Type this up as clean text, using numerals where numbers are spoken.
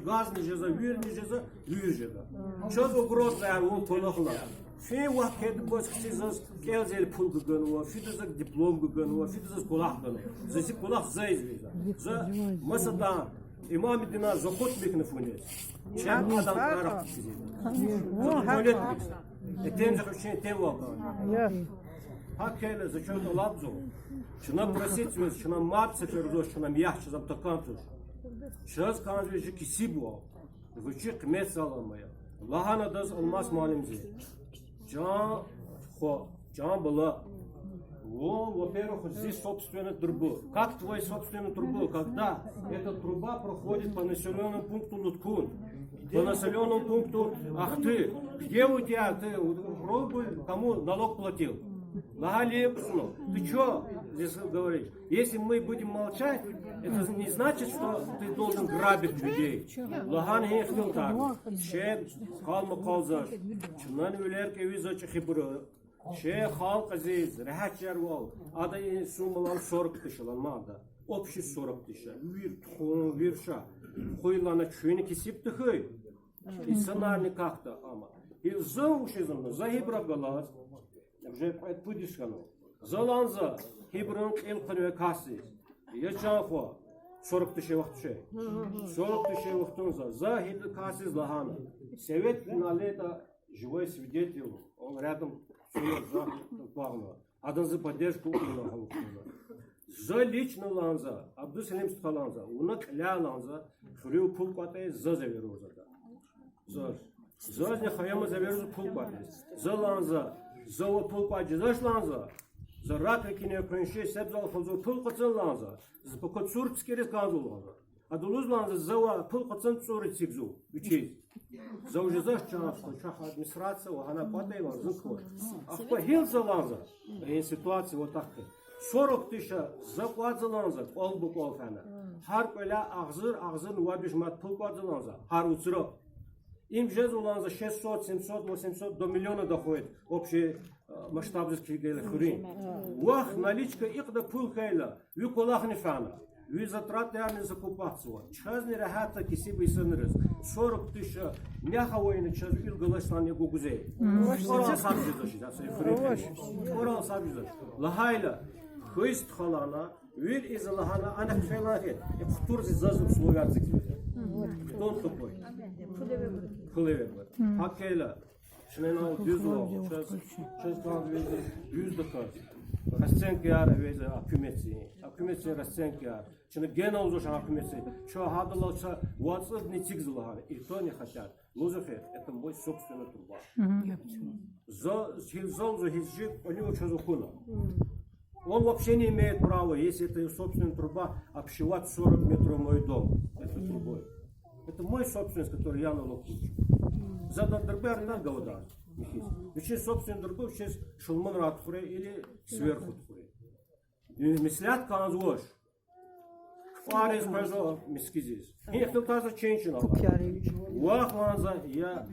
gaz neceza, vir neceza, vir ceza. Çöz o grot ver o tolakla. Fin vakit başkasız kelzel pul gıgın o, fidizak diplom gıgın o, fidizak kulak gıgın. Zesi kulak zayız veza. Za masada İmam Dinar zokot bekne funes. Çen adam karak kizid. Tuvalet bekne. Tem zakoşen tem vakan. Hakele zaçöz olabzo. Şuna prasitmiz, şuna mat seferzo, şuna miyah çizam takantur. Şaz kanjı kisibo. Vıçı kımet sağlamaya. Lahana daz olmaz malimzi. Can хо, can была. Он, во-первых, здесь собственная труба. Как твой собственная труба? Когда эта труба проходит по населенному пункту Луткун, по населенному пункту Ахты. Где у тебя, ты пробуй, кому налог платил? Нагалепсну. Ты что здесь говоришь? Если мы будем молчать, это не значит, что ты должен грабить людей. Лаган хехтил так. Шеп, калма калзаш. Чунан вилер кевиза чехибру. Ше халк азиз, рахачар вал. Ада и сумалан 40 тысяч ланмада. Общий 40 тысяч. Вир тхун, вирша. Хуйлана чуйни кисип тхой. И сценарный как-то ама. И заушизм, захибра галаз. Вже подишкано. Заланза, хибрун илканве касис. Я чанхо 40 тысяч вахтше. 40 тысяч вахтунза. За хибр касис лахана. Совет финалета живой свидетель. Он рядом за пагна. Адан за поддержку улахал. За лично ланза, Абдусалим Сталанза, унак ля ланза, хрю пулкате за завероза. За не хаяма завероза пулкате. За ланза. За пулкате заш ланза. За ракрикине крынше себзал хозу пулкатсан ланза. За покоцурцки ресказу ланза. А долуз ланза за пулкатсан цурицигзу. Учить. За уже заш чанавство, чаха администрация, она падает ланза. Ахпа хил за ланза. Ситуация вот такая. 40 тысяч заплат за ланза, колбу колфана. Хар коля агзыр нуабиш мат пулкат за ланза. Хар уцро. Им жез ланза 600, 700, 800 до миллиона доходит общий масштаб за хурин. Вах наличка ихда пулкайла, ви колах не фана. Ви затраты арни закупаться. Чхазни рахата кисибы сынрыз. 40 тысяч мяха войны час ил галаштан его гузей. Орал сабжизаш, да, сей хурин. Орал сабжизаш. Лахайла. Хыст халана, виль из лахана, она фелахет. И в зазуб словярцик. Кто он такой? Хулевер. Хакейла. Шненал дюзло. Сейчас там везде дюздакас. Расценки ар везе акюмеции. Акюмеции расценки ар. Чны гена узошан акюмеции. Что хадалоса WhatsApp не цигзлахана. И то не хотят. Музыка это мой собственный труба. За хилзол за хизжик, они очень захуна. Он вообще не имеет права, если это собственная труба, обшивать 40 метров мой дом. Это трубой. Это мой собственность, который я налог плачу. За дорбер на голода. Сейчас собственный трубой, сейчас шулман ратфуре или сверху тфуре. Мислят каназлош. Фарис пожалуйста, мискизис. И кто-то заченчен. Вах манза, я